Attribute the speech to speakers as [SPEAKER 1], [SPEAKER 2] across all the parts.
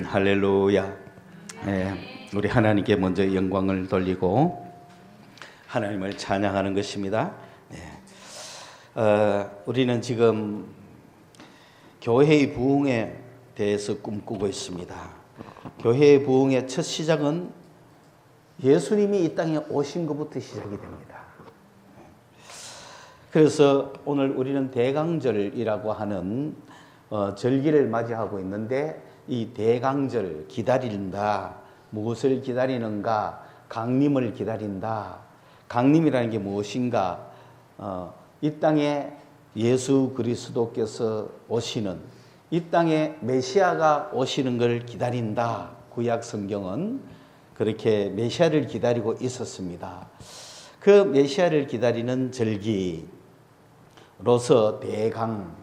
[SPEAKER 1] 할렐루야. 우리 하나님께 먼저 영광을 돌리고 하나님을 찬양하는 것입니다. 우리는 지금 교회의 부흥에 대해서 꿈꾸고 있습니다. 교회의 부흥의 첫 시작은 예수님이 이 땅에 오신 것부터 시작이 됩니다. 그래서 오늘 우리는 대강절이라고 하는 절기를 맞이하고 있는데, 이 대강절, 기다린다. 무엇을 기다리는가? 강림을 기다린다. 강림이라는 게 무엇인가? 이 땅에 예수 그리스도께서 오시는, 이 땅에 메시아가 오시는 걸 기다린다. 구약 성경은 그렇게 메시아를 기다리고 있었습니다. 그 메시아를 기다리는 절기로서 대강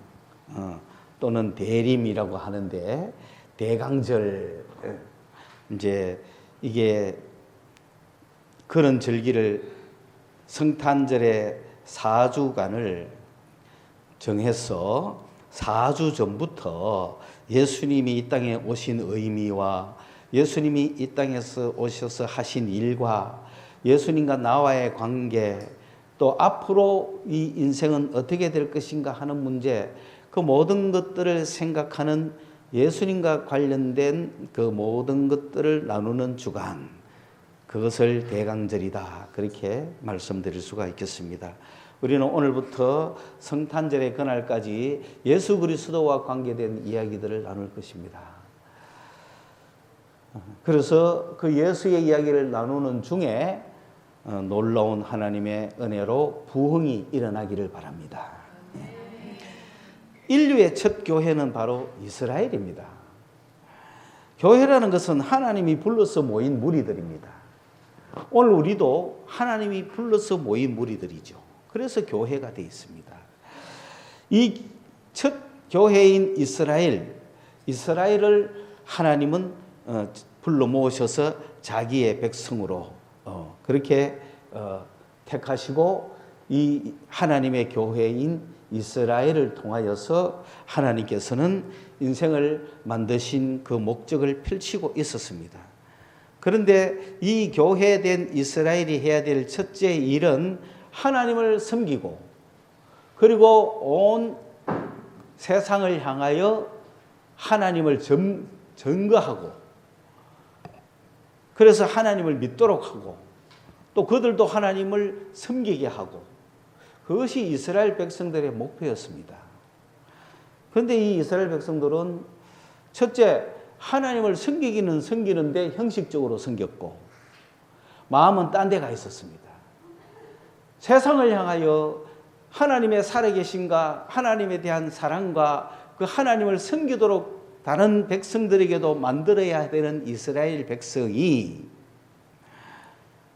[SPEAKER 1] 또는 대림이라고 하는데, 대강절, 이제 이게 그런 절기를 성탄절의 4주간을 정해서 4주 전부터 예수님이 이 땅에 오신 의미와 예수님이 이 땅에서 오셔서 하신 일과 예수님과 나와의 관계, 또 앞으로 이 인생은 어떻게 될 것인가 하는 문제, 그 모든 것들을 생각하는 예수님과 관련된 그 모든 것들을 나누는 주간, 그것을 대강절이다, 그렇게 말씀드릴 수가 있겠습니다. 우리는 오늘부터 성탄절의 그날까지 예수 그리스도와 관계된 이야기들을 나눌 것입니다. 그래서 그 예수의 이야기를 나누는 중에 놀라운 하나님의 은혜로 부흥이 일어나기를 바랍니다. 인류의 첫 교회는 바로 이스라엘입니다. 교회라는 것은 하나님이 불러서 모인 무리들입니다. 오늘 우리도 하나님이 불러서 모인 무리들이죠. 그래서 교회가 되어 있습니다. 이 첫 교회인 이스라엘을 하나님은 불러 모으셔서 자기의 백성으로 그렇게 택하시고, 이 하나님의 교회인 이스라엘을 통하여서 하나님께서는 인생을 만드신 그 목적을 펼치고 있었습니다. 그런데 이 교회된 이스라엘이 해야 될 첫째 일은 하나님을 섬기고, 그리고 온 세상을 향하여 하나님을 증거하고, 그래서 하나님을 믿도록 하고, 또 그들도 하나님을 섬기게 하고, 그것이 이스라엘 백성들의 목표였습니다. 그런데 이 이스라엘 백성들은 첫째, 하나님을 섬기기는 섬기는데 형식적으로 섬겼고, 마음은 딴 데 가 있었습니다. 세상을 향하여 하나님의 살아계심과 하나님에 대한 사랑과 그 하나님을 섬기도록 다른 백성들에게도 만들어야 되는 이스라엘 백성이,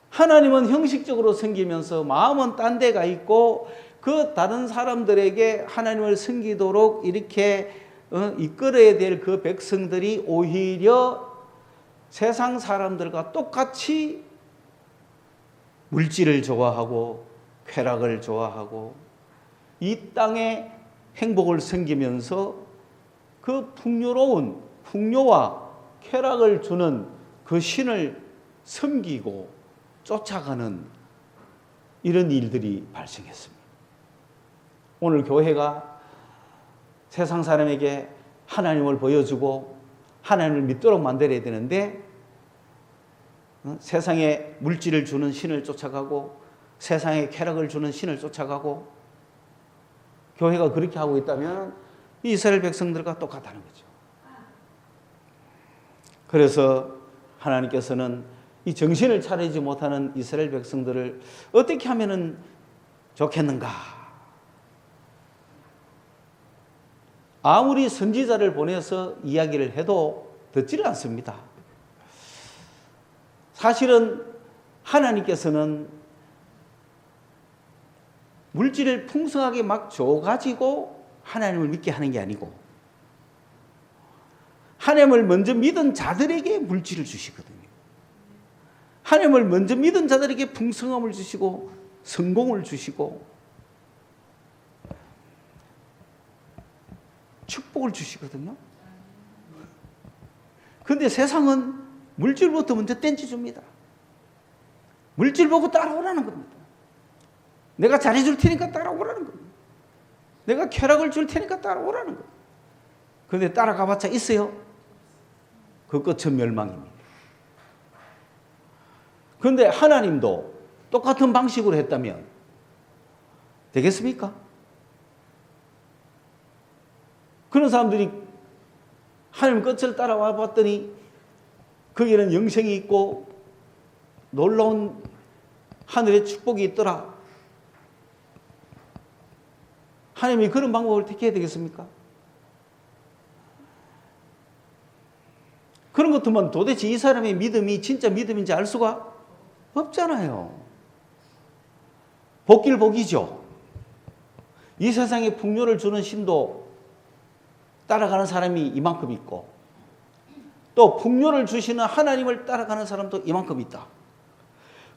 [SPEAKER 1] 하나님은 형식적으로 섬기면서 마음은 딴 데 가 있고, 그 다른 사람들에게 하나님을 섬기도록 이렇게 이끌어야 될 그 백성들이 오히려 세상 사람들과 똑같이 물질을 좋아하고 쾌락을 좋아하고 이 땅의 행복을 섬기면서 그 풍요로운 풍요와 쾌락을 주는 그 신을 섬기고 쫓아가는 이런 일들이 발생했습니다. 오늘 교회가 세상 사람에게 하나님을 보여주고 하나님을 믿도록 만들어야 되는데, 세상에 물질을 주는 신을 쫓아가고 세상에 쾌락을 주는 신을 쫓아가고, 교회가 그렇게 하고 있다면 이스라엘 백성들과 똑같다는 거죠. 그래서 하나님께서는 이 정신을 차리지 못하는 이스라엘 백성들을 어떻게 하면 좋겠는가? 아무리 선지자를 보내서 이야기를 해도 듣지를 않습니다. 사실은 하나님께서는 물질을 풍성하게 막 줘가지고 하나님을 믿게 하는 게 아니고, 하나님을 먼저 믿은 자들에게 물질을 주시거든요. 하나님을 먼저 믿은 자들에게 풍성함을 주시고 성공을 주시고 축복을 주시거든요. 근데 세상은 물질부터 먼저 땡겨줍니다. 물질 보고 따라오라는 겁니다. 내가 잘해줄 테니까 따라오라는 겁니다. 내가 쾌락을 줄 테니까 따라오라는 겁니다. 그런데 따라가봤자 있어요? 그 끝은 멸망입니다. 그런데 하나님도 똑같은 방식으로 했다면 되겠습니까? 그런 사람들이 하나님 끝을 따라와 봤더니 거기에는 영생이 있고 놀라운 하늘의 축복이 있더라. 하나님이 그런 방법을 택해야 되겠습니까? 그런 것들만 도대체 이 사람의 믿음이 진짜 믿음인지 알 수가 없잖아요. 복길 복이죠. 이 세상에 풍요를 주는 신도 따라가는 사람이 이만큼 있고 또 풍요를 주시는 하나님을 따라가는 사람도 이만큼 있다.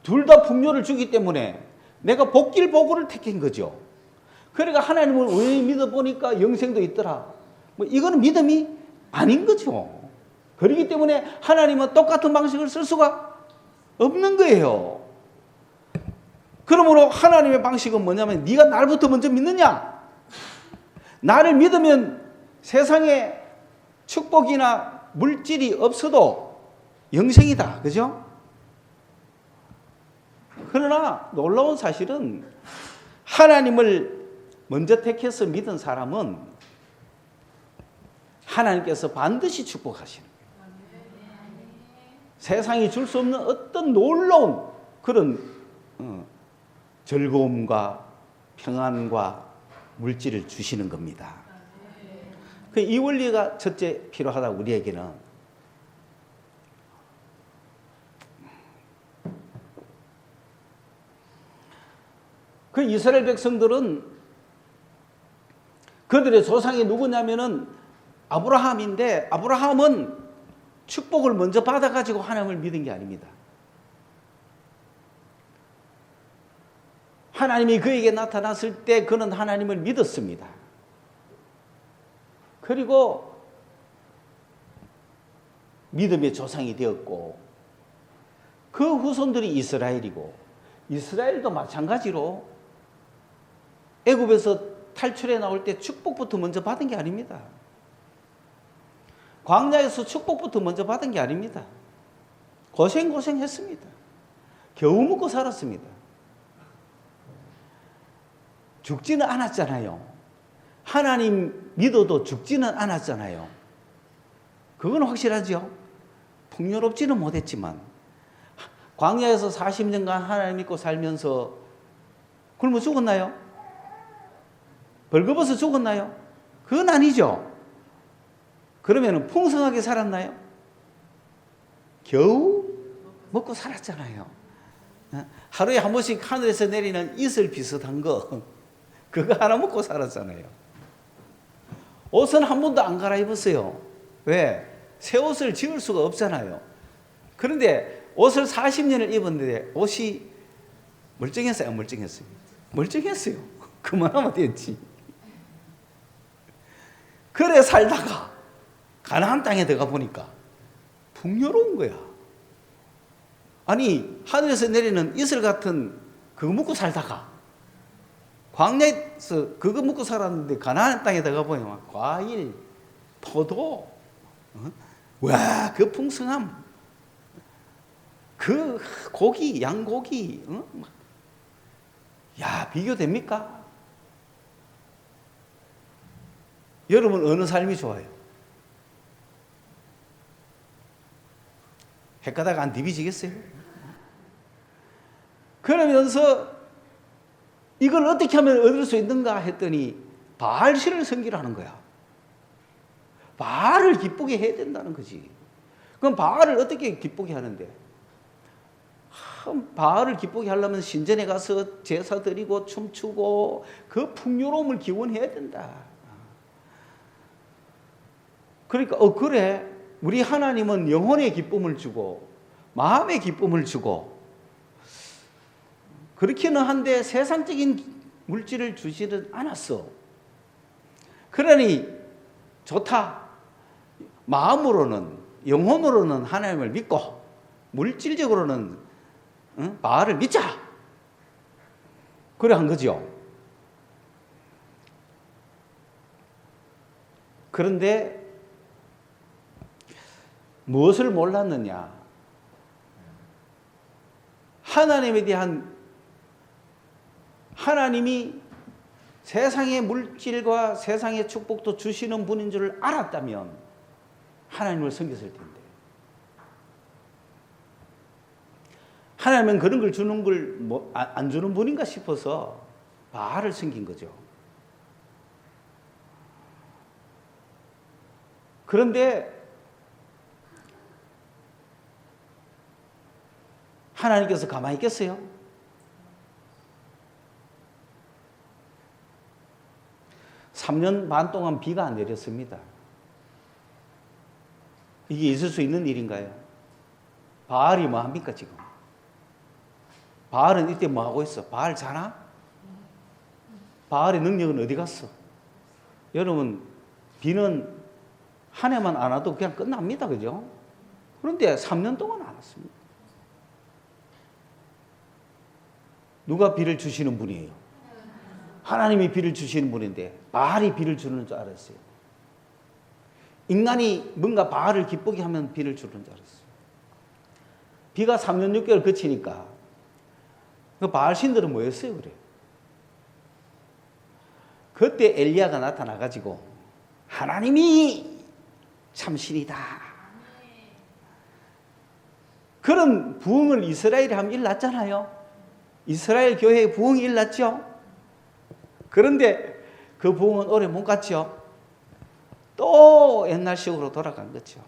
[SPEAKER 1] 둘 다 풍요를 주기 때문에 내가 복길 복을 택한 거죠. 그러니까 하나님을 우연히 믿어보니까 영생도 있더라. 뭐 이거는 믿음이 아닌 거죠. 그렇기 때문에 하나님은 똑같은 방식을 쓸 수가 없는 거예요. 그러므로 하나님의 방식은 뭐냐면 네가 날부터 먼저 믿느냐? 나를 믿으면 세상에 축복이나 물질이 없어도 영생이다. 그죠? 그러나 놀라운 사실은 하나님을 먼저 택해서 믿은 사람은 하나님께서 반드시 축복하시는 거예요. 세상이 줄 수 없는 어떤 놀라운 그런 즐거움과 평안과 물질을 주시는 겁니다. 이 원리가 첫째 필요하다 우리에게는. 그 이스라엘 백성들은 그들의 조상이 누구냐면은 아브라함인데 아브라함은 축복을 먼저 받아가지고 하나님을 믿은 게 아닙니다. 하나님이 그에게 나타났을 때 그는 하나님을 믿었습니다. 그리고 믿음의 조상이 되었고 그 후손들이 이스라엘이고 이스라엘도 마찬가지로 애굽에서 탈출해 나올 때 축복부터 먼저 받은 게 아닙니다. 광야에서 축복부터 먼저 받은 게 아닙니다. 고생했습니다. 겨우 먹고 살았습니다. 죽지는 않았잖아요. 하나님 믿어도 죽지는 않았잖아요. 그건 확실하죠. 풍요롭지는 못했지만 광야에서 40년간 하나님 믿고 살면서 굶어 죽었나요? 벌거벗어 죽었나요? 그건 아니죠. 그러면 풍성하게 살았나요? 겨우 먹고 살았잖아요. 하루에 한 번씩 하늘에서 내리는 이슬 비슷한 거 그거 하나 먹고 살았잖아요. 옷은 한 번도 안 갈아입었어요. 왜? 새 옷을 지을 수가 없잖아요. 그런데 옷을 40년을 입었는데 옷이 멀쩡했어요? 안 멀쩡했어요? 멀쩡했어요. 그만하면 됐지. 그래 살다가 가나안 땅에 들어가 보니까 풍요로운 거야. 아니 하늘에서 내리는 이슬 같은 그거 먹고 살다가 광야에서 그거 먹고 살았는데 가나안 땅에 들어가 보면 과일, 포도, 와, 그 풍성함, 그 고기, 양고기, 야, 비교됩니까? 여러분 어느 삶이 좋아요? 헷가다가 안 디비지겠어요? 그러면서 이걸 어떻게 하면 얻을 수 있는가 했더니 바알신을 섬기라는 거야. 바알을 기쁘게 해야 된다는 거지. 그럼 바알을 어떻게 기쁘게 하는데? 바알을 기쁘게 하려면 신전에 가서 제사 드리고 춤추고 그 풍요로움을 기원해야 된다. 그러니까 그래 우리 하나님은 영혼의 기쁨을 주고 마음의 기쁨을 주고 그렇기는 한데 세상적인 물질을 주지는 않았어. 그러니 좋다. 마음으로는, 영혼으로는 하나님을 믿고 물질적으로는 바알을 믿자. 그래 한 거죠. 그런데 무엇을 몰랐느냐? 하나님에 대한, 하나님이 세상의 물질과 세상의 축복도 주시는 분인 줄 알았다면 하나님을 섬겼을 텐데, 하나님은 그런 걸 주는 걸 안 주는 분인가 싶어서 바알을 섬긴 거죠. 그런데 하나님께서 가만히 있겠어요? (3년 반) 동안 비가 안 내렸습니다. 이게 있을 수 있는 일인가요? 바알이 뭐 합니까 지금? 바알은 이때 뭐 하고 있어? 바알 자나? 바알의 능력은 어디 갔어? 여러분, 비는 한 해만 안 와도 그냥 끝납니다. 그죠? 그런데 3년 동안 안 왔습니다. 누가 비를 주시는 분이에요? 하나님이 비를 주시는 분인데 바알이 비를 주는 줄 알았어요. 인간이 뭔가 바알을 기쁘게 하면 비를 주는 줄 알았어요. 비가 3년 6개월 그치니까 그 바알 신들은 뭐였어요? 그래. 그때 엘리야가 나타나가지고 하나님이 참신이다. 그런 부흥을 이스라엘이 하면 일났잖아요. 이스라엘 교회의 부흥이 일났죠. 그런데 그 부흥은 오래 못 갔죠. 또 옛날식으로 돌아간 거죠.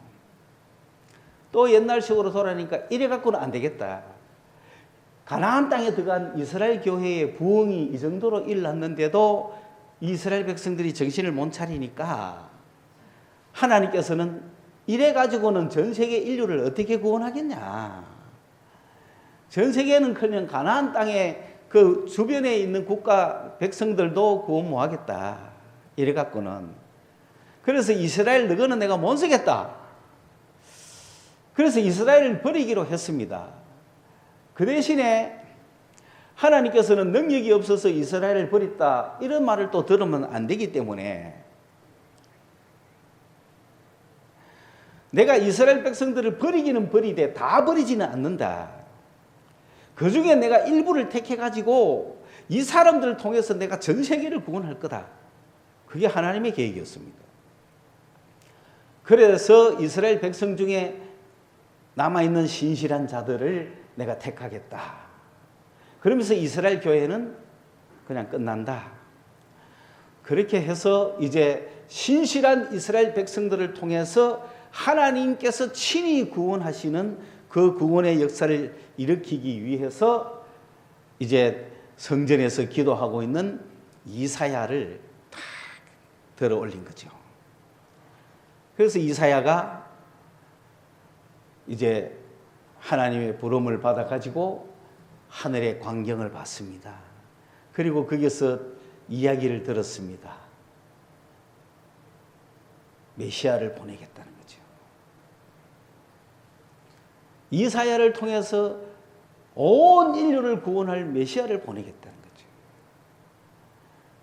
[SPEAKER 1] 또 옛날식으로 돌아가니까 이래 갖고는 안 되겠다. 가나안 땅에 들어간 이스라엘 교회의 부흥이 이 정도로 일났는데도 이스라엘 백성들이 정신을 못 차리니까 하나님께서는 이래 가지고는 전 세계 인류를 어떻게 구원하겠냐. 전 세계는커녕 가나안 땅에 그 주변에 있는 국가 백성들도 구원 못 하겠다. 이래 갖고는. 그래서 이스라엘 너거는 내가 못 쓰겠다. 그래서 이스라엘을 버리기로 했습니다. 그 대신에 하나님께서는 능력이 없어서 이스라엘을 버렸다. 이런 말을 또 들으면 안 되기 때문에 내가 이스라엘 백성들을 버리기는 버리되 다 버리지는 않는다. 그 중에 내가 일부를 택해가지고 이 사람들을 통해서 내가 전 세계를 구원할 거다. 그게 하나님의 계획이었습니다. 그래서 이스라엘 백성 중에 남아있는 신실한 자들을 내가 택하겠다. 그러면서 이스라엘 교회는 그냥 끝난다. 그렇게 해서 이제 신실한 이스라엘 백성들을 통해서 하나님께서 친히 구원하시는 그 구원의 역사를 일으키기 위해서 이제 성전에서 기도하고 있는 이사야를 탁 들어 올린 거죠. 그래서 이사야가 이제 하나님의 부름을 받아가지고 하늘의 광경을 봤습니다. 그리고 거기서 이야기를 들었습니다. 메시아를 보내겠다는 거죠. 이사야를 통해서 온 인류를 구원할 메시아를 보내겠다는 거죠.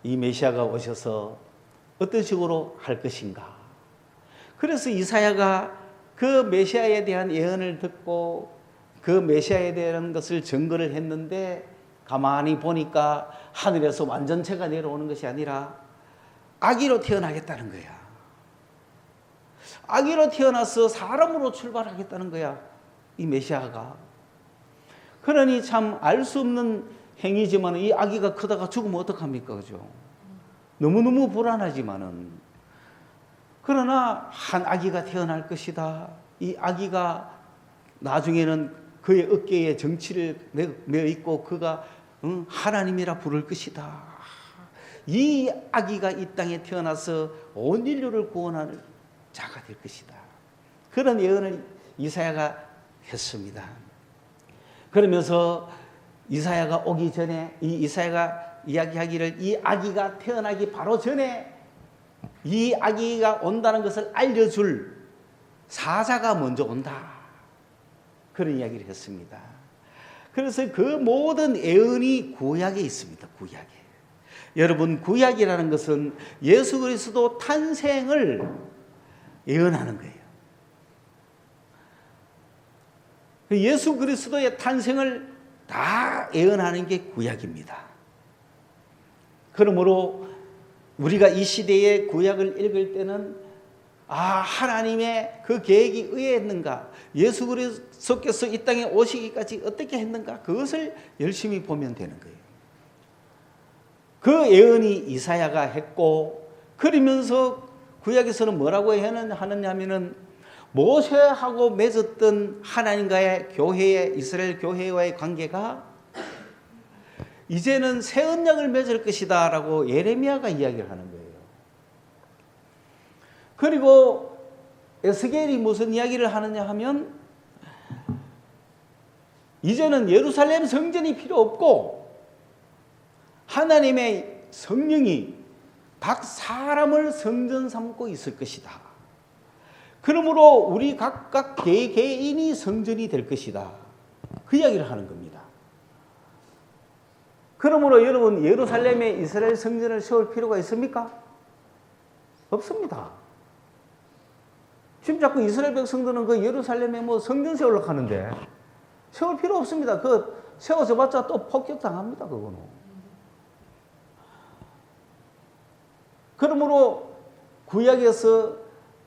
[SPEAKER 1] 이 메시아가 오셔서 어떤 식으로 할 것인가. 그래서 이사야가 그 메시아에 대한 예언을 듣고 그 메시아에 대한 것을 증거를 했는데 가만히 보니까 하늘에서 완전체가 내려오는 것이 아니라 아기로 태어나겠다는 거야. 아기로 태어나서 사람으로 출발하겠다는 거야. 이 메시아가. 그러니 참 알 수 없는 행위지만 이 아기가 크다가 죽으면 어떡합니까? 그죠? 너무너무 불안하지만은 그러나 한 아기가 태어날 것이다. 이 아기가 나중에는 그의 어깨에 정치를 메어 있고 그가 하나님이라 부를 것이다. 이 아기가 이 땅에 태어나서 온 인류를 구원할 자가 될 것이다. 그런 예언을 이사야가 했습니다. 그러면서 이사야가 오기 전에 이 이사야가 이야기하기를 이 아기가 태어나기 바로 전에 이 아기가 온다는 것을 알려줄 사자가 먼저 온다. 그런 이야기를 했습니다. 그래서 그 모든 예언이 구약에 있습니다. 구약에. 여러분, 구약이라는 것은 예수 그리스도 탄생을 예언하는 거예요. 예수 그리스도의 탄생을 다 예언하는 게 구약입니다. 그러므로 우리가 이 시대의 구약을 읽을 때는 하나님의 그 계획이 의했는가? 예수 그리스도께서 이 땅에 오시기까지 어떻게 했는가? 그것을 열심히 보면 되는 거예요. 그 예언이 이사야가 했고, 그러면서 구약에서는 뭐라고 하느냐면은 모세하고 맺었던 하나님과의 교회의, 이스라엘 교회와의 관계가 이제는 새 언약을 맺을 것이다 라고 예레미야가 이야기를 하는 거예요. 그리고 에스겔이 무슨 이야기를 하느냐 하면 이제는 예루살렘 성전이 필요 없고 하나님의 성령이 각 사람을 성전 삼고 있을 것이다. 그러므로 우리 각각 개개인이 성전이 될 것이다. 그 이야기를 하는 겁니다. 그러므로 여러분, 예루살렘에 이스라엘 성전을 세울 필요가 있습니까? 없습니다. 지금 자꾸 이스라엘 백성들은 그 예루살렘에 성전 세우려고 하는데 세울 필요 없습니다. 그 세워져 봤자 또 폭격당합니다. 그거는. 그러므로 구약에서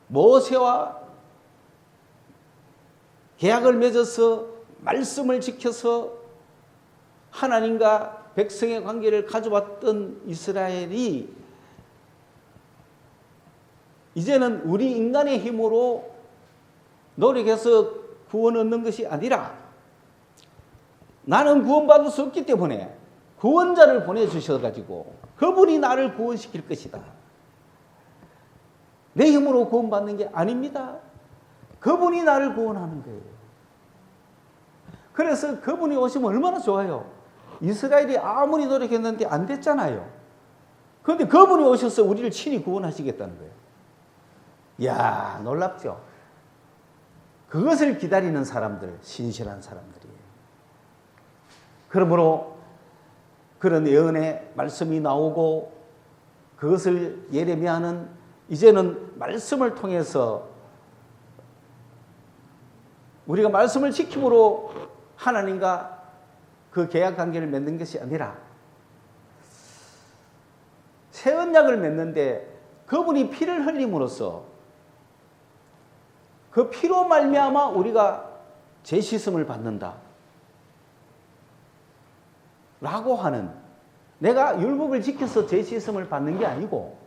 [SPEAKER 1] 모세와 계약을 맺어서 말씀을 지켜서 하나님과 백성의 관계를 가져왔던 이스라엘이 이제는 우리 인간의 힘으로 노력해서 구원 얻는 것이 아니라 나는 구원받을 수 없기 때문에 구원자를 보내주셔가지고 그분이 나를 구원시킬 것이다. 내 힘으로 구원받는 게 아닙니다. 그분이 나를 구원하는 거예요. 그래서 그분이 오시면 얼마나 좋아요. 이스라엘이 아무리 노력했는데 안 됐잖아요. 그런데 그분이 오셔서 우리를 친히 구원하시겠다는 거예요. 이야, 놀랍죠? 그것을 기다리는 사람들, 신실한 사람들이에요. 그러므로 그런 예언의 말씀이 나오고 그것을 예레미야는 이제는 말씀을 통해서 우리가 말씀을 지킴으로 하나님과 그 계약 관계를 맺는 것이 아니라 새 언약을 맺는데 그분이 피를 흘림으로써 그 피로 말미암아 우리가 죄 씻음을 받는다 라고 하는, 내가 율법을 지켜서 죄 씻음을 받는 게 아니고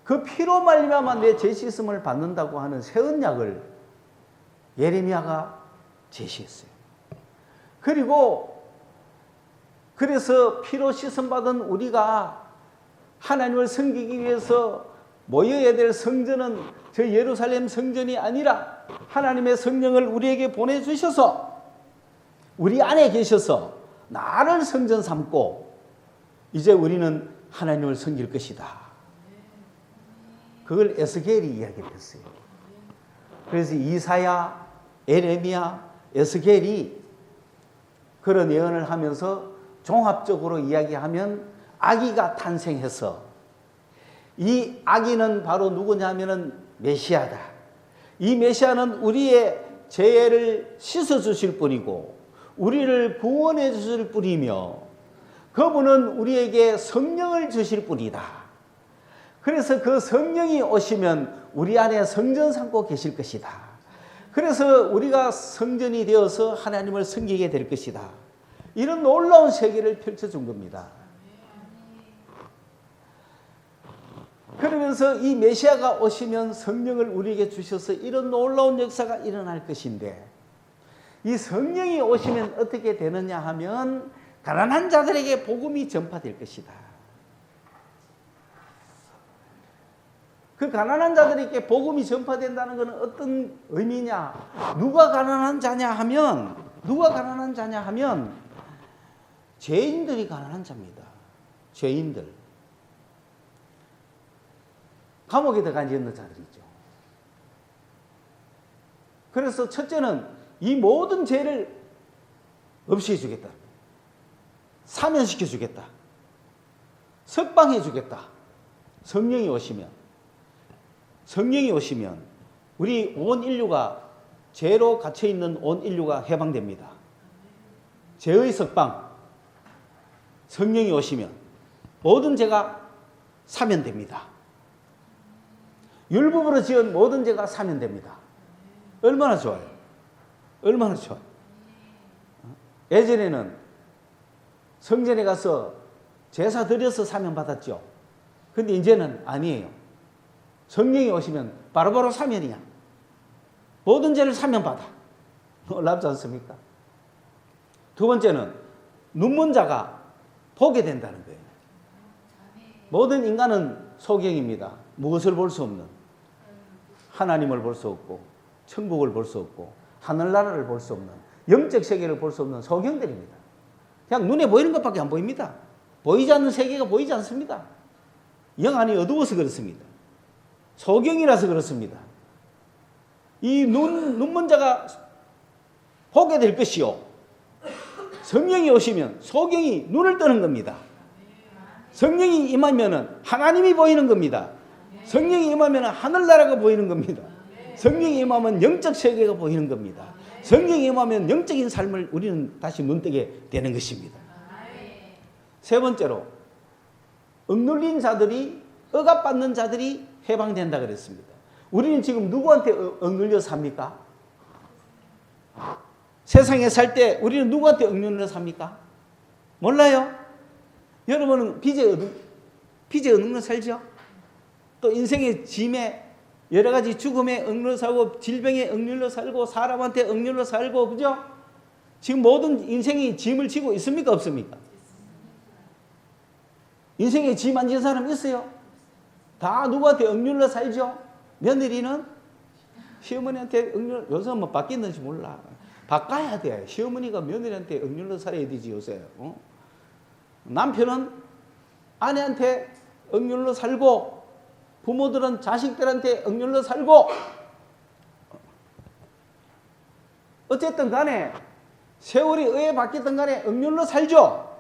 [SPEAKER 1] 그 피로 말미암아 내 죄 씻음을 받는다고 하는 새 언약을 예레미야가 제시했어요. 그리고 그래서 피로 씻음 받은 우리가 하나님을 섬기기 위해서 모여야 될 성전은 저 예루살렘 성전이 아니라 하나님의 성령을 우리에게 보내주셔서 우리 안에 계셔서 나를 성전 삼고 이제 우리는 하나님을 섬길 것이다. 그걸 에스겔이 이야기를 했어요. 그래서 이사야, 예레미야, 에스겔이 그런 예언을 하면서 종합적으로 이야기하면 아기가 탄생해서 이 아기는 바로 누구냐면은 메시아다. 이 메시아는 우리의 죄를 씻어주실 분이고 우리를 구원해 주실 분이며 그분은 우리에게 성령을 주실 분이다. 그래서 그 성령이 오시면 우리 안에 성전 삼고 계실 것이다. 그래서 우리가 성전이 되어서 하나님을 섬기게 될 것이다. 이런 놀라운 세계를 펼쳐준 겁니다. 그러면서 이 메시아가 오시면 성령을 우리에게 주셔서 이런 놀라운 역사가 일어날 것인데 이 성령이 오시면 어떻게 되느냐 하면 가난한 자들에게 복음이 전파될 것이다. 그 가난한 자들에게 복음이 전파된다는 것은 어떤 의미냐? 누가 가난한 자냐 하면 죄인들이 가난한 자입니다. 죄인들. 감옥에 들어간 있는 자들이죠. 그래서 첫째는 이 모든 죄를 없애해 주겠다. 사면시켜 주겠다. 석방해 주겠다. 성령이 오시면 우리 온 인류가 죄로 갇혀 있는 온 인류가 해방됩니다. 죄의 석방. 성령이 오시면 모든 죄가 사면됩니다. 율법으로 지은 모든 죄가 사면됩니다. 얼마나 좋아요. 얼마나 좋아요. 예전에는 성전에 가서 제사 드려서 사면 받았죠. 근데 이제는 아니에요. 성령이 오시면 바로바로 사면이야. 모든 죄를 사면 받아. 놀랍지 않습니까? 두 번째는 눈먼 자가 보게 된다는 거예요. 모든 인간은 소경입니다. 무엇을 볼 수 없는. 하나님을 볼 수 없고 천국을 볼 수 없고 하늘나라를 볼 수 없는 영적 세계를 볼 수 없는 소경들입니다. 그냥 눈에 보이는 것밖에 안 보입니다. 보이지 않는 세계가 보이지 않습니다. 영 안이 어두워서 그렇습니다. 소경이라서 그렇습니다. 이 눈먼 자가 보게 될 것이요. 성령이 오시면 소경이 눈을 뜨는 겁니다. 성령이 임하면 하나님이 보이는 겁니다. 성령이 임하면 하늘나라가 보이는 겁니다. 성령이 임하면 영적 세계가 보이는 겁니다. 성령이 임하면 영적인 삶을 우리는 다시 눈뜨게 되는 것입니다. 세 번째로 억눌린 자들이, 억압받는 자들이 해방된다 그랬습니다. 우리는 지금 누구한테 억눌려 삽니까? 세상에 살 때 우리는 누구한테 억눌려 삽니까? 몰라요? 여러분은 빚에 억눌려 살죠? 또 인생의 짐에 여러 가지 죽음에 억눌려 살고 질병에 억눌려 살고 사람한테 억눌려 살고 그죠? 지금 모든 인생이 짐을 지고 있습니까? 없습니까? 인생에 짐 안 진 사람 있어요? 다 누구한테 억눌려 살죠? 며느리는 시어머니한테 억눌려, 요새는 뭐 바뀌었는지 몰라. 바꿔야 돼. 시어머니가 며느리한테 억눌려 살아야 되지 요새. 남편은 아내한테 억눌려 살고 부모들은 자식들한테 억눌려 살고 어쨌든 간에 세월이 의해 바뀌었던 간에 억눌려 살죠.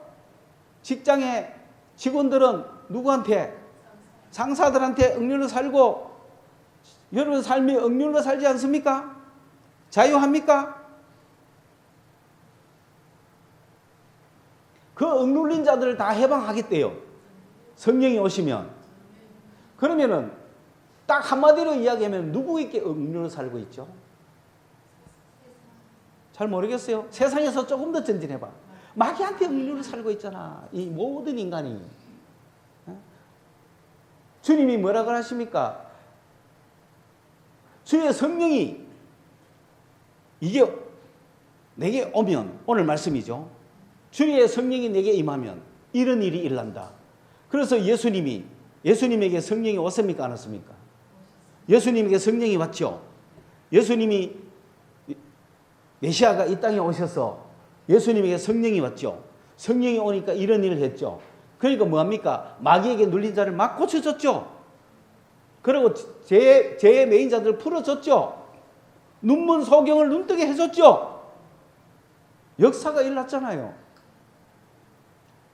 [SPEAKER 1] 직장의 직원들은 누구한테? 상사들한테 억눌려 살고 여러분 삶이 억눌려 살지 않습니까? 자유합니까? 그 억눌린 자들을 다 해방하겠대요. 성령이 오시면. 그러면은 딱 한마디로 이야기하면 누구에게 억눌려 살고 있죠? 잘 모르겠어요. 세상에서 조금 더 전진해봐. 마귀한테 억눌려 살고 있잖아. 이 모든 인간이. 주님이 뭐라고 하십니까? 주의 성령이 이게 내게 오면, 오늘 말씀이죠. 주의 성령이 내게 임하면 이런 일이 일어난다. 그래서 예수님에게 성령이 왔습니까? 안 왔습니까? 예수님에게 성령이 왔죠. 예수님이 메시아가 이 땅에 오셔서 예수님에게 성령이 왔죠. 성령이 오니까 이런 일을 했죠. 그러니까 뭐합니까? 마귀에게 눌린 자를 막 고쳐줬죠. 그리고 죄의 매인 자들을 풀어줬죠. 눈먼 소경을 눈뜨게 해줬죠. 역사가 일어났잖아요.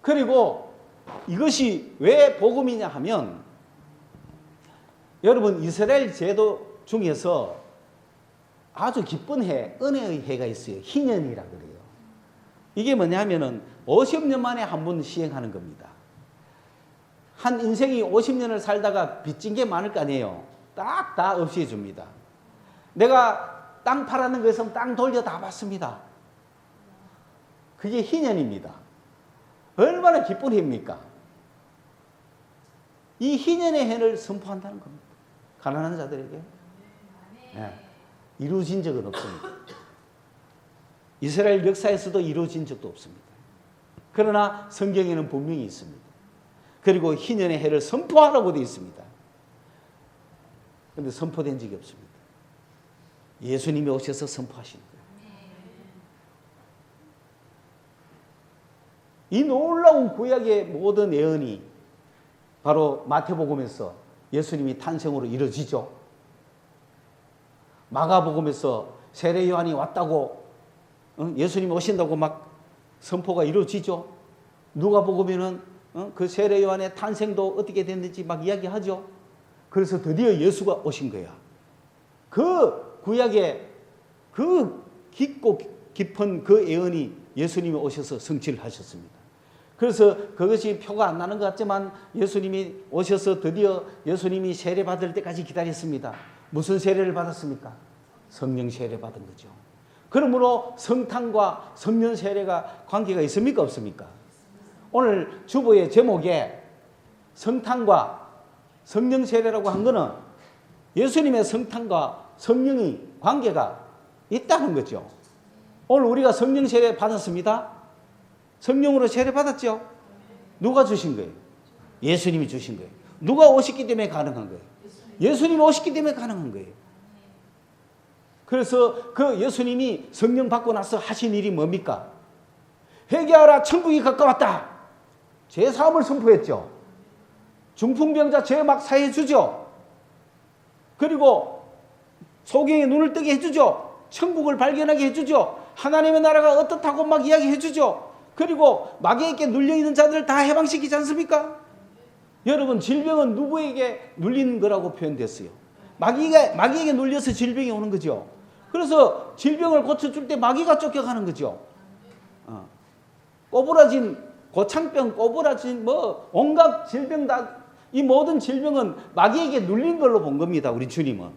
[SPEAKER 1] 그리고 이것이 왜 복음이냐 하면 여러분 이스라엘 제도 중에서 아주 기쁜 해, 은혜의 해가 있어요. 희년이라 그래요. 이게 뭐냐면은 50년 만에 한 번 시행하는 겁니다. 한 인생이 50년을 살다가 빚진 게 많을 거 아니에요. 딱 다 없애 줍니다. 내가 땅 팔았는 거 있으면 땅 돌려 다 받습니다. 그게 희년입니다. 얼마나 기쁜 해입니까? 이 희년의 해를 선포한다는 겁니다. 가난한 자들에게. 네. 이루어진 적은 없습니다. 이스라엘 역사에서도 이루어진 적도 없습니다. 그러나 성경에는 분명히 있습니다. 그리고 희년의 해를 선포하라고 되어 있습니다. 그런데 선포된 적이 없습니다. 예수님이 오셔서 선포하신 거예요. 이 놀라운 구약의 모든 예언이 바로 마태복음에서 예수님이 탄생으로 이루어지죠. 마가복음에서 세례 요한이 왔다고 예수님이 오신다고 막 선포가 이루어지죠. 누가복음에는 그 세례 요한의 탄생도 어떻게 됐는지 막 이야기하죠. 그래서 드디어 예수가 오신 거야. 그 구약의 그 깊고 깊은 그 예언이 예수님이 오셔서 성취를 하셨습니다. 그래서 그것이 표가 안 나는 것 같지만 예수님이 오셔서 드디어 예수님이 세례 받을 때까지 기다렸습니다. 무슨 세례를 받았습니까? 성령 세례 받은 거죠. 그러므로 성탄과 성령 세례가 관계가 있습니까? 없습니까? 오늘 주보의 제목에 성탄과 성령 세례라고 한 거는 예수님의 성탄과 성령이 관계가 있다는 거죠. 오늘 우리가 성령 세례 받았습니다. 성령으로 세례 받았죠. 누가 주신 거예요? 예수님이 주신 거예요. 누가 오셨기 때문에 가능한 거예요? 예수님이 오셨기 때문에 가능한 거예요. 그래서 그 예수님이 성령 받고 나서 하신 일이 뭡니까? 회개하라, 천국이 가까웠다. 죄 사함을 선포했죠. 중풍병자 죄 막 사해 주죠. 그리고 소경의 눈을 뜨게 해주죠. 천국을 발견하게 해주죠. 하나님의 나라가 어떻다고 막 이야기해 주죠. 그리고 마귀에게 눌려있는 자들을 다 해방시키지 않습니까? 여러분, 질병은 누구에게 눌리는 거라고 표현됐어요? 마귀에게 눌려서 질병이 오는 거죠. 그래서 질병을 고쳐줄 때 마귀가 쫓겨가는 거죠. 꼬부라진 고창병, 꼬부라진 뭐 온갖 질병 다, 이 모든 질병은 마귀에게 눌린 걸로 본 겁니다. 우리 주님은.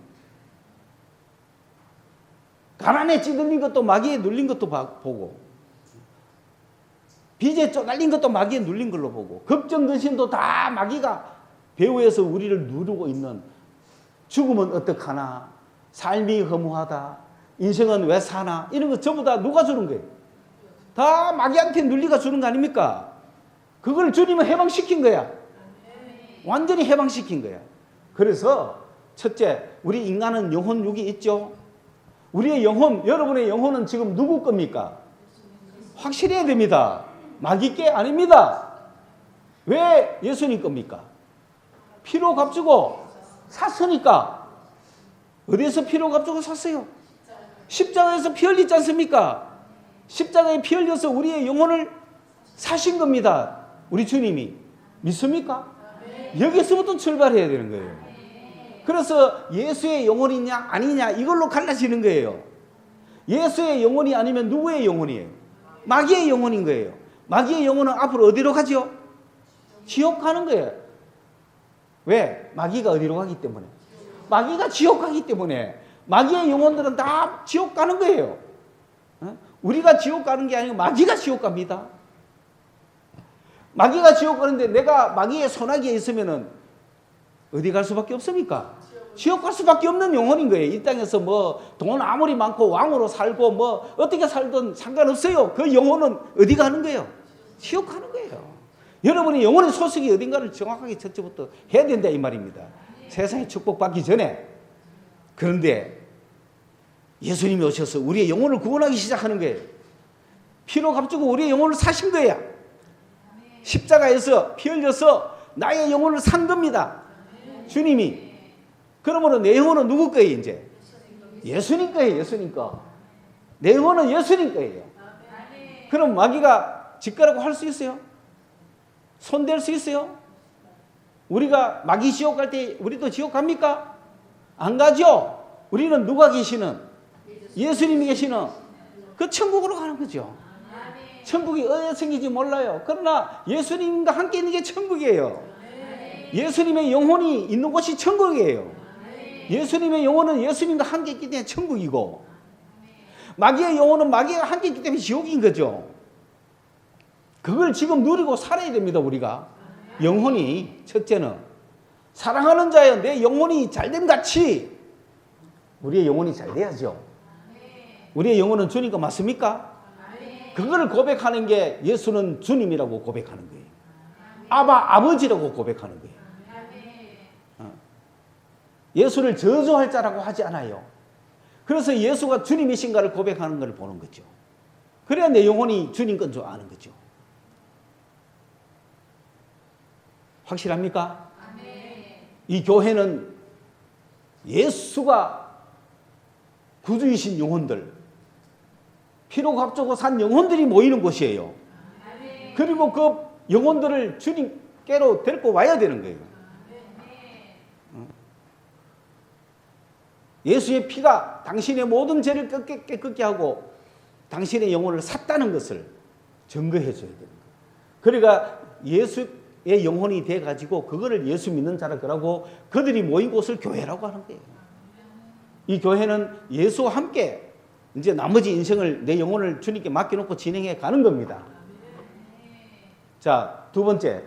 [SPEAKER 1] 가난에 찌들린 것도 마귀에 눌린 것도 보고, 빚에 쪼달린 것도 마귀에 눌린 걸로 보고, 걱정 근심도 다 마귀가 배후에서 우리를 누르고 있는, 죽으면 어떡하나, 삶이 허무하다, 인생은 왜 사나, 이런 거 전부 다 누가 주는 거예요? 다 마귀한테 눌리가 주는 거 아닙니까? 그걸 주님은 해방시킨 거야. 완전히 해방시킨 거야. 그래서 첫째, 우리 인간은 영혼 육이 있죠. 우리의 영혼, 여러분의 영혼은 지금 누구 겁니까? 확실해야 됩니다. 마귀께 아닙니다. 왜 예수님 겁니까? 피로 값주고 샀으니까. 어디에서 피로 값주고 샀어요? 십자가에서 피 흘리지 않습니까? 십자가에 피 흘려서 우리의 영혼을 사신 겁니다. 우리 주님이. 믿습니까? 여기서부터 출발해야 되는 거예요. 그래서 예수의 영혼이냐 아니냐 이걸로 갈라지는 거예요. 예수의 영혼이 아니면 누구의 영혼이에요? 마귀의 영혼인 거예요. 마귀의 영혼은 앞으로 어디로 가죠? 지옥 가는 거예요. 왜? 마귀가 어디로 가기 때문에. 마귀가 지옥 가기 때문에. 마귀의 영혼들은 다 지옥 가는 거예요. 우리가 지옥 가는 게 아니고 마귀가 지옥 갑니다. 마귀가 지옥 가는데 내가 마귀의 손아귀에 있으면은 어디 갈 수밖에 없습니까? 지옥 갈 수밖에 없는 영혼인 거예요. 이 땅에서 뭐 돈 아무리 많고 왕으로 살고 뭐 어떻게 살든 상관없어요. 그 영혼은 어디 가는 거예요? 지옥 가는 거예요. 여러분이 영혼의 소속이 어딘가를 정확하게 첫째부터 해야 된다 이 말입니다. 세상에 축복받기 전에. 그런데 예수님이 오셔서 우리의 영혼을 구원하기 시작하는 거예요. 피로 값주고 우리의 영혼을 사신 거예요. 십자가에서 피 흘려서 나의 영혼을 산 겁니다. 주님이. 그러므로 내 영혼은 누구 거예요 이제? 예수님 거예요. 예수님 거. 내 영혼은 예수님 거예요. 그럼 마귀가 짓거라고 할 수 있어요? 손댈 수 있어요? 우리가 마귀 지옥 갈 때 우리도 지옥 갑니까? 안 가죠. 우리는 누가 계시는? 예수님이 계시는 그 천국으로 가는 거죠. 천국이 어디에 생기지 몰라요. 그러나 예수님과 함께 있는 게 천국이에요. 예수님의 영혼이 있는 곳이 천국이에요. 예수님의 영혼은 예수님과 함께 있기 때문에 천국이고, 마귀의 영혼은 마귀가 함께 있기 때문에 지옥인 거죠. 그걸 지금 누리고 살아야 됩니다. 우리가 영혼이. 첫째는 사랑하는 자여 내 영혼이 잘됨 같이 우리의 영혼이 잘 돼야죠. 우리의 영혼은 주님과 맞습니까? 그거를 고백하는 게 예수는 주님이라고 고백하는 거예요. 아버지라고 고백하는 거예요. 예수를 저주할 자라고 하지 않아요. 그래서 예수가 주님이신가를 고백하는 걸 보는 거죠. 그래야 내 영혼이 주님 건 줄 아는 거죠. 확실합니까? 이 교회는 예수가 구주이신 영혼들, 피로 값주고 산 영혼들이 모이는 곳이에요. 그리고 그 영혼들을 주님께로 데리고 와야 되는 거예요. 예수의 피가 당신의 모든 죄를 깨끗게 하고 당신의 영혼을 샀다는 것을 증거해 줘야 되는 거예요. 그러니까 예수의 영혼이 돼가지고 그거를 예수 믿는 자라 그러고 그들이 모인 곳을 교회라고 하는 거예요. 이 교회는 예수와 함께 이제 나머지 인생을 내 영혼을 주님께 맡겨놓고 진행해 가는 겁니다. 자, 두 번째.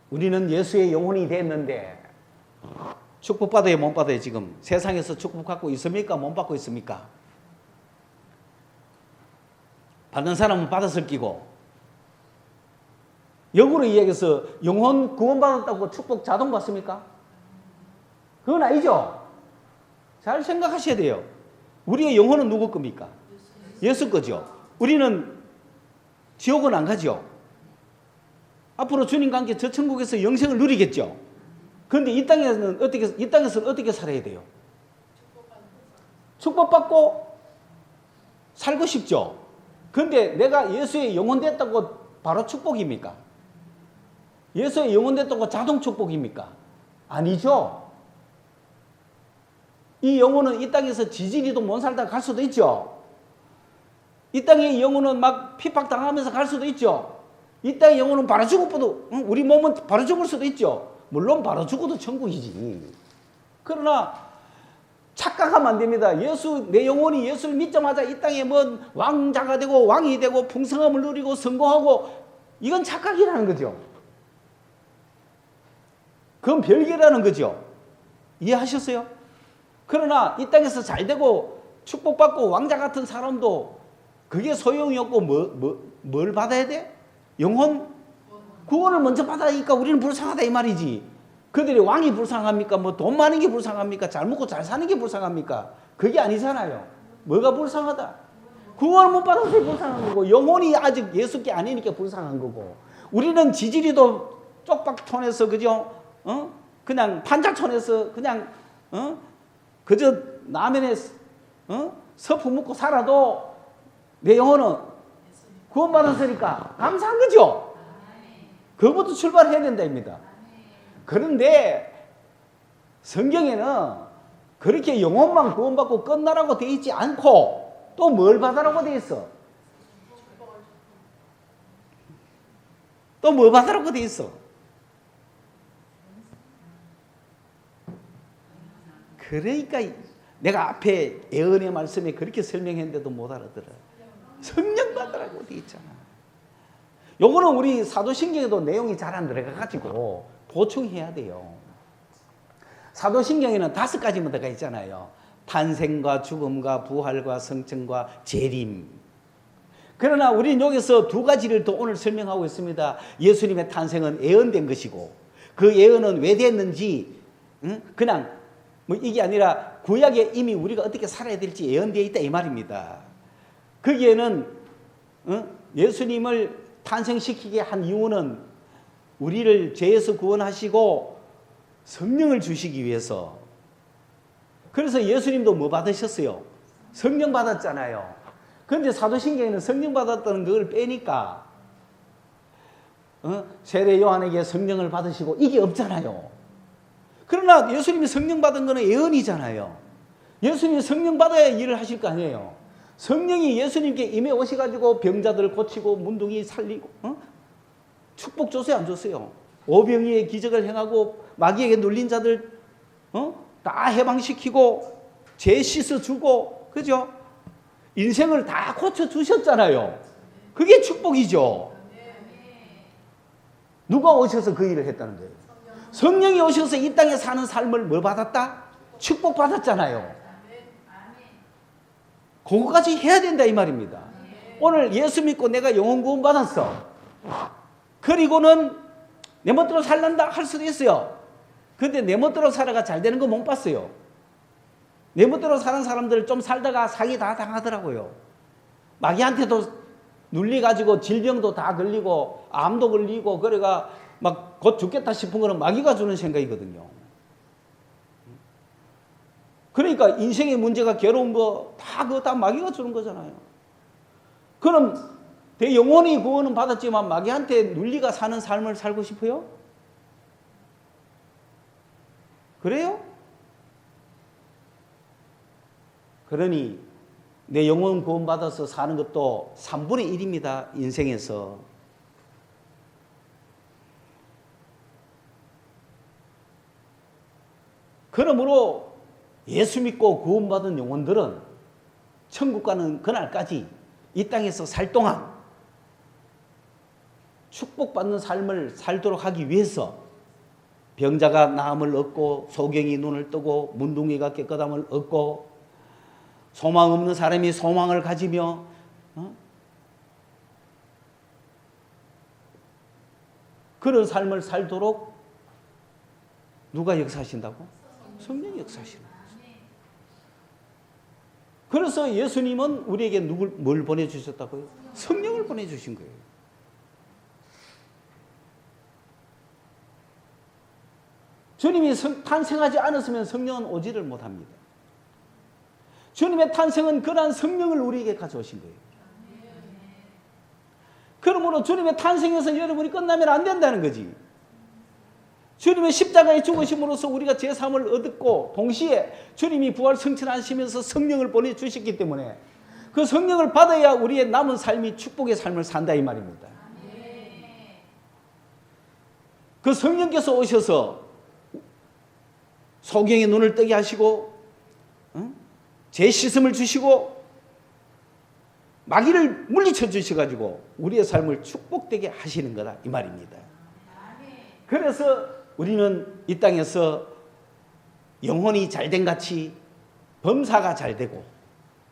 [SPEAKER 1] 우리는 예수의 영혼이 됐는데 축복받아야 못 받아야 지금 세상에서 축복받고 있습니까? 못 받고 있습니까? 받는 사람은 받았을 끼고 역으로 이야기해서 영혼 구원받았다고 축복 자동 받습니까? 그건 아니죠. 잘 생각하셔야 돼요. 우리의 영혼은 누구 겁니까? 예수 거죠. 우리는 지옥은 안 가죠. 앞으로 주님과 함께 저 천국에서 영생을 누리겠죠. 그런데 이 땅에서는 어떻게 살아야 돼요? 축복받고 살고 싶죠. 그런데 내가 예수의 영혼 됐다고 바로 축복입니까? 예수의 영혼 됐다고 자동 축복입니까? 아니죠. 이 영혼은 이 땅에서 지진이도 못 살다가 갈 수도 있죠. 이 땅의 영혼은 막 핍박당하면서 갈 수도 있죠. 이 땅의 영혼은 바로 죽어도 우리 몸은 바로 죽을 수도 있죠. 물론 바로 죽어도 천국이지. 그러나 착각하면 안 됩니다. 내 영혼이 예수를 믿자마자 이 땅에 뭐 왕자가 되고 왕이 되고 풍성함을 누리고 성공하고 이건 착각이라는 거죠. 그건 별개라는 거죠. 이해하셨어요? 그러나 이 땅에서 잘 되고 축복받고 왕자 같은 사람도 그게 소용이 없고 뭘 받아야 돼? 영혼 구원을 먼저 받아니까 우리는 불쌍하다 이 말이지. 그들이 왕이 불쌍합니까? 뭐 돈 많은 게 불쌍합니까? 잘 먹고 잘 사는 게 불쌍합니까? 그게 아니잖아요. 뭐가 불쌍하다? 구원을 못 받아서 불쌍한 거고 영혼이 아직 예수께 아니니까 불쌍한 거고 우리는 지지리도 쪽박촌에서 그죠? 그냥 판자촌에서 그냥 그저 라면에 서프 먹고 살아도 내 영혼은 구원받았으니까 감사한 거죠. 그것부터 출발해야 된다입니다. 그런데 성경에는 그렇게 영혼만 구원받고 끝나라고 되어 있지 않고 또 뭘 받으라고 되어 있어? 또 뭘 받으라고 되어 있어? 그러니까 내가 앞에 예언의 말씀에 그렇게 설명했는데도 못 알아들어. 성령 받으라고 되어 있잖아. 요거는 우리 사도신경에도 내용이 잘 안 들어가가지고 보충해야 돼요. 사도신경에는 5가지만 들어가 있잖아요. 탄생과 죽음과 부활과 성천과 재림. 그러나 우리는 여기서 2가지를 또 오늘 설명하고 있습니다. 예수님의 탄생은 예언된 것이고 그 예언은 왜 됐는지 그냥 뭐 이게 아니라 구약에 이미 우리가 어떻게 살아야 될지 예언되어 있다 이 말입니다. 거기에는 예수님을 탄생시키게 한 이유는 우리를 죄에서 구원하시고 성령을 주시기 위해서. 그래서 예수님도 뭐 받으셨어요? 성령 받았잖아요. 그런데 사도신경에는 성령 받았다는 그걸 빼니까 세례 요한에게 성령을 받으시고 이게 없잖아요. 그러나 예수님이 성령 받은 거는 예언이잖아요. 예수님이 성령 받아야 일을 하실 거 아니에요. 성령이 예수님께 임해 오셔가지고 병자들 고치고 문둥이 살리고 축복 줬어요 안 줬어요? 오병이의 기적을 행하고 마귀에게 눌린 자들 다 해방시키고 죄 씻어주고 그죠? 인생을 다 고쳐주셨잖아요. 그게 축복이죠. 누가 오셔서 그 일을 했다는 거예요? 성령이 오셔서 이 땅에 사는 삶을 뭐 받았다? 축복받았잖아요. 그거까지 해야 된다 이 말입니다. 오늘 예수 믿고 내가 영혼 구원 받았어. 그리고는 내 멋대로 살란다 할 수도 있어요. 근데 내 멋대로 살아가 잘 되는 거 못 봤어요. 내 멋대로 사는 사람들 좀 살다가 사기 다 당하더라고요. 마귀한테도 눌려가지고 질병도 다 걸리고 암도 걸리고 그래가 막 곧 죽겠다 싶은 거는 마귀가 주는 생각이거든요. 그러니까 인생의 문제가 괴로운 거 다 그거 다 마귀가 주는 거잖아요. 그럼 내 영혼이 구원은 받았지만 마귀한테 눌리가 사는 삶을 살고 싶어요? 그래요? 그러니 내 영혼 구원 받아서 사는 것도 3분의 1입니다. 인생에서. 그러므로 예수 믿고 구원받은 영혼들은 천국 가는 그날까지 이 땅에서 살 동안 축복받는 삶을 살도록 하기 위해서 병자가 나음을 얻고 소경이 눈을 뜨고 문둥이가 깨끗함을 얻고 소망 없는 사람이 소망을 가지며 그런 삶을 살도록 누가 역사하신다고? 성령이 역사하시는 거죠. 그래서 예수님은 우리에게 뭘 보내주셨다고요? 성령을 보내주신 거예요. 주님이 탄생하지 않았으면 성령은 오지를 못합니다. 주님의 탄생은 그러한 성령을 우리에게 가져오신 거예요. 그러므로 주님의 탄생에서 여러분이 끝나면 안 된다는 거지. 주님의 십자가에 죽으심으로써 우리가 제3을 얻었고 동시에 주님이 부활 승천하시면서 성령을 보내주셨기 때문에 그 성령을 받아야 우리의 남은 삶이 축복의 삶을 산다 이 말입니다. 그 성령께서 오셔서 소경의 눈을 뜨게 하시고 죄 씻음을 주시고 마귀를 물리쳐 주셔가지고 우리의 삶을 축복되게 하시는 거다 이 말입니다. 그래서 우리는 이 땅에서 영혼이 잘된 같이 범사가 잘되고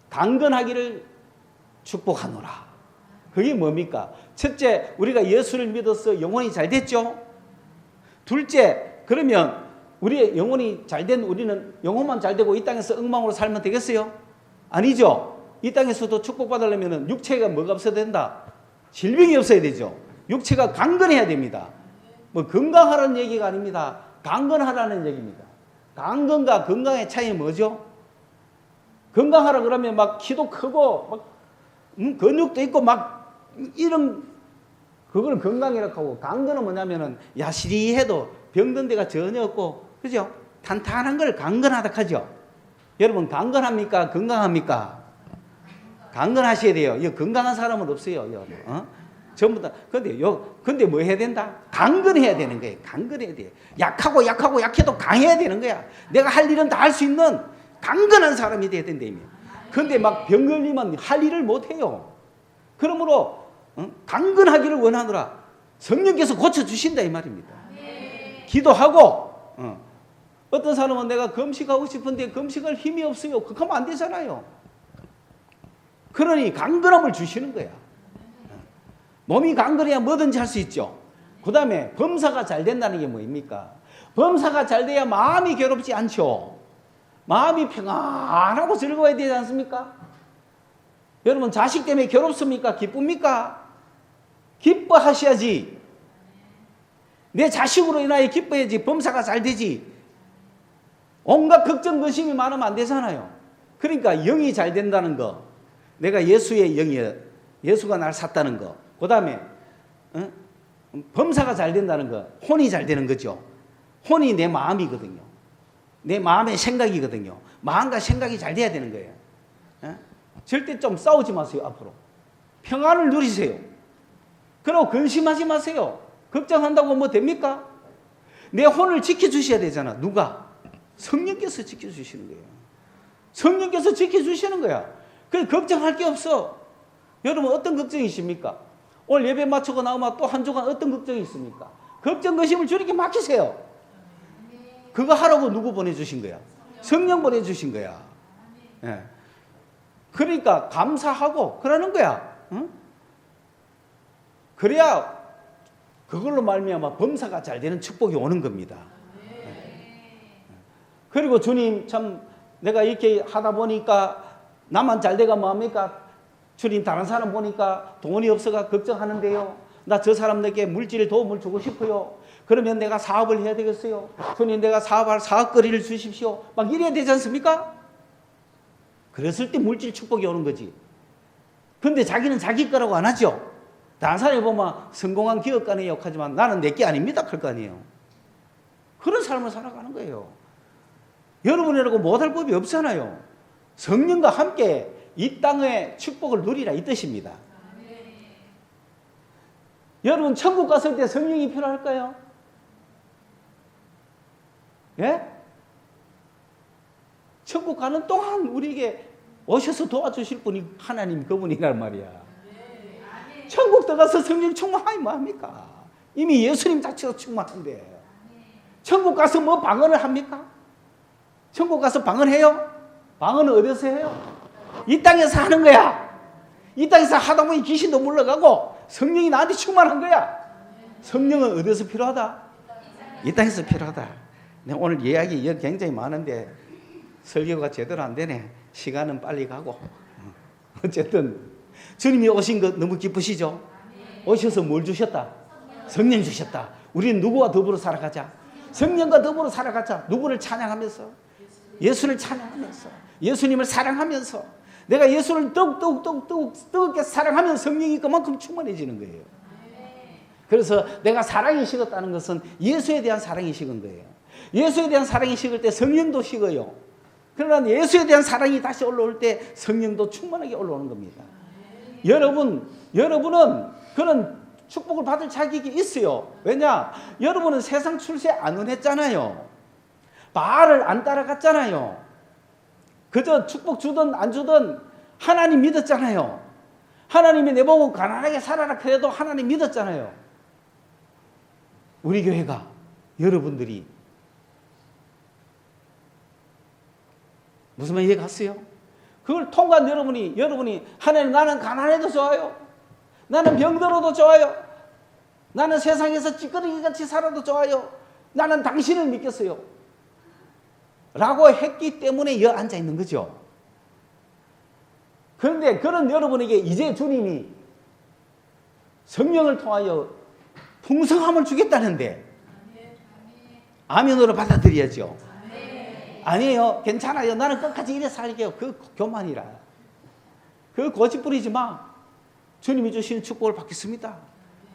[SPEAKER 1] 강건하기를 축복하노라. 그게 뭡니까? 첫째, 우리가 예수를 믿어서 영혼이 잘됐죠. 둘째, 그러면 우리의 영혼이 잘된 우리는 영혼만 잘되고 이 땅에서 엉망으로 살면 되겠어요? 아니죠. 이 땅에서도 축복받으려면 육체가 뭐가 없어야 된다? 질병이 없어야 되죠. 육체가 강건해야 됩니다. 뭐 건강하라는 얘기가 아닙니다. 강건하라는 얘기입니다. 강건과 건강의 차이는 뭐죠? 건강하라 그러면 막 키도 크고 막 근육도 있고 막 이런 그거는 건강이라고 하고 강건은 뭐냐면은 야시리해도 병든 데가 전혀 없고 그죠? 탄탄한 걸 강건하다 하죠. 여러분 강건합니까? 건강합니까? 강건하셔야 돼요. 이 건강한 사람은 없어요. 여러분. 전부 다. 근데 뭐 해야 된다? 강건해야 되는 거예요. 강건해야 돼요. 약해도 강해야 되는 거야. 내가 할 일은 다 할 수 있는 강건한 사람이 돼야 된다며. 근데 막 병 걸리면 할 일을 못 해요. 그러므로 강건하기를 원하노라. 성령께서 고쳐주신다 이 말입니다. 기도하고 어떤 사람은 내가 금식하고 싶은데 금식할 힘이 없어요. 그렇게 하면 안 되잖아요. 그러니 강건함을 주시는 거야. 몸이 강건해야 뭐든지 할 수 있죠. 그 다음에 범사가 잘 된다는 게 뭐입니까? 범사가 잘 돼야 마음이 괴롭지 않죠. 마음이 평안하고 즐거워야 되지 않습니까? 여러분 자식 때문에 괴롭습니까? 기쁩니까? 기뻐하셔야지. 내 자식으로 인하여 기뻐야지. 범사가 잘 되지. 온갖 걱정 근심이 많으면 안 되잖아요. 그러니까 영이 잘 된다는 거, 내가 예수의 영이에요. 예수가 날 샀다는 거, 그 다음에 범사가 잘 된다는 거, 혼이 잘 되는 거죠. 혼이 내 마음이거든요. 내 마음의 생각이거든요. 마음과 생각이 잘 돼야 되는 거예요. 절대 좀 싸우지 마세요. 앞으로 평안을 누리세요. 그리고 근심하지 마세요. 걱정한다고 뭐 됩니까? 내 혼을 지켜주셔야 되잖아. 누가? 성령께서 지켜주시는 거예요. 성령께서 지켜주시는 거야. 그래서 걱정할 게 없어. 여러분 어떤 걱정이 있습니까? 오늘 예배 마치고 나오면 또 한 주간 어떤 걱정이 있습니까? 걱정 근심을 주님께 맡기세요. 그거 하라고 누구 보내주신 거야? 성령 보내주신 거야. 예. 그러니까 감사하고 그러는 거야. 응? 그래야 그걸로 말미암아 범사가 잘 되는 축복이 오는 겁니다. 그리고 주님 참 내가 이렇게 하다 보니까 나만 잘 돼가 뭐합니까? 주님, 다른 사람 보니까 돈이 없어가 걱정하는데요. 나 저 사람들에게 물질 도움을 주고 싶어요. 그러면 내가 사업을 해야 되겠어요. 주님, 내가 사업할 사업거리를 주십시오. 막 이래야 되지 않습니까? 그랬을 때 물질 축복이 오는 거지. 근데 자기는 자기 거라고 안 하죠. 다른 사람이 보면 성공한 기업가는 욕하지만 나는 내게 아닙니다. 그럴 거 아니에요. 그런 삶을 살아가는 거예요. 여러분이라고 못할 법이 없잖아요. 성령과 함께 이 땅의 축복을 누리라 이 뜻입니다. 여러분 천국 갔을 때 성령이 필요할까요? 예? 천국 가는 동안 우리에게 오셔서 도와주실 분이 하나님 그분이란 말이야. 천국 들어가서 성령 충만하면 뭐합니까? 이미 예수님 자체가 충만한데 천국 가서 뭐 방언을 합니까? 천국 가서 방언해요? 방언은 어디서 해요? 이 땅에서 하는 거야. 이 땅에서 하다 보니 귀신도 물러가고 성령이 나한테 충만한 거야. 성령은 어디서 필요하다? 이 땅에서 필요하다. 오늘 이야기 굉장히 많은데 설교가 제대로 안 되네. 시간은 빨리 가고. 어쨌든 주님이 오신 것 너무 기쁘시죠? 오셔서 뭘 주셨다? 성령 주셨다. 우리는 누구와 더불어 살아가자? 성령과 더불어 살아가자. 누구를 찬양하면서? 예수를 찬양하면서, 예수님을 사랑하면서, 내가 예수를 뜨겁게 사랑하면 성령이 그만큼 충만해지는 거예요. 그래서 내가 사랑이 식었다는 것은 예수에 대한 사랑이 식은 거예요. 예수에 대한 사랑이 식을 때 성령도 식어요. 그러나 예수에 대한 사랑이 다시 올라올 때 성령도 충만하게 올라오는 겁니다. 여러분은 그런 축복을 받을 자격이 있어요. 왜냐? 여러분은 세상 출세 안 원했잖아요. 바알을 안 따라갔잖아요. 그저 축복 주든 안 주든 하나님 믿었잖아요. 하나님이 내보고 가난하게 살아라 그래도 하나님 믿었잖아요. 우리 교회가 여러분들이 무슨 말 이해 갔어요? 그걸 통과한 여러분이 하나님 나는 가난해도 좋아요. 나는 병들어도 좋아요. 나는 세상에서 찌꺼기같이 살아도 좋아요. 나는 당신을 믿겠어요. 라고 했기 때문에 여기 앉아 있는 거죠. 그런데 그런 여러분에게 이제 주님이 성령을 통하여 풍성함을 주겠다는데 아멘으로 받아들여야죠. 아니에요. 괜찮아요. 나는 끝까지 이래 살게요. 그 교만이라. 그 고집 부리지 마. 주님이 주시는 축복을 받겠습니다.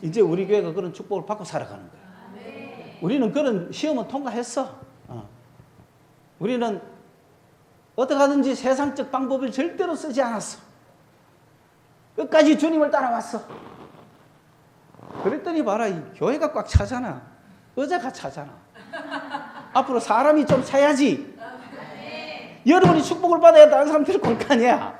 [SPEAKER 1] 이제 우리 교회가 그런 축복을 받고 살아가는 거예요. 우리는 그런 시험은 통과했어. 우리는 어떻게 하든지 세상적 방법을 절대로 쓰지 않았어. 끝까지 주님을 따라왔어. 그랬더니 봐라, 이 교회가 꽉 차잖아. 의자가 차잖아. 앞으로 사람이 좀 차야지. 여러분이 축복을 받아야 다른 사람들이 올 거 아니야.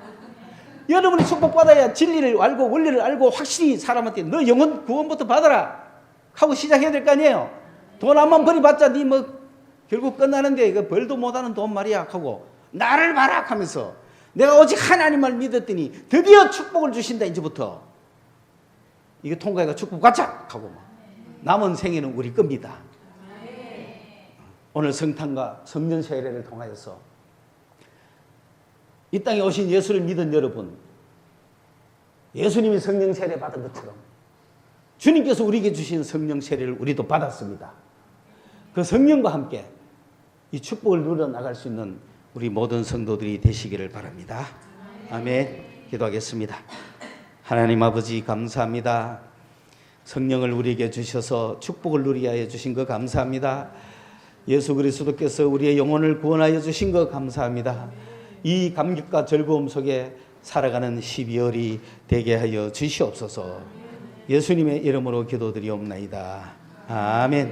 [SPEAKER 1] 여러분이 축복받아야 진리를 알고 원리를 알고 확실히 사람한테 너 영혼 구원부터 받아라 하고 시작해야 될 거 아니에요. 돈 한 번 버리봤자 니 뭐 결국 끝나는데 이거 벌도 못하는 돈 말이야 하고 나를 봐라 하면서 내가 오직 하나님을 믿었더니 드디어 축복을 주신다. 이제부터 이거 통과해가 축복 받자 하고 남은 생애는 우리 겁니다. 오늘 성탄과 성년 세례를 통하여서 이 땅에 오신 예수를 믿은 여러분, 예수님이 성령 세례 받은 것처럼 주님께서 우리에게 주신 성령 세례를 우리도 받았습니다. 그 성령과 함께 이 축복을 누려나갈 수 있는 우리 모든 성도들이 되시기를 바랍니다. 아멘. 기도하겠습니다. 하나님 아버지 감사합니다. 성령을 우리에게 주셔서 축복을 누리게 하여 주신 것 감사합니다. 예수 그리스도께서 우리의 영혼을 구원하여 주신 것 감사합니다. 이 감격과 즐거움 속에 살아가는 12월이 되게 하여 주시옵소서. 예수님의 이름으로 기도드리옵나이다. 아멘.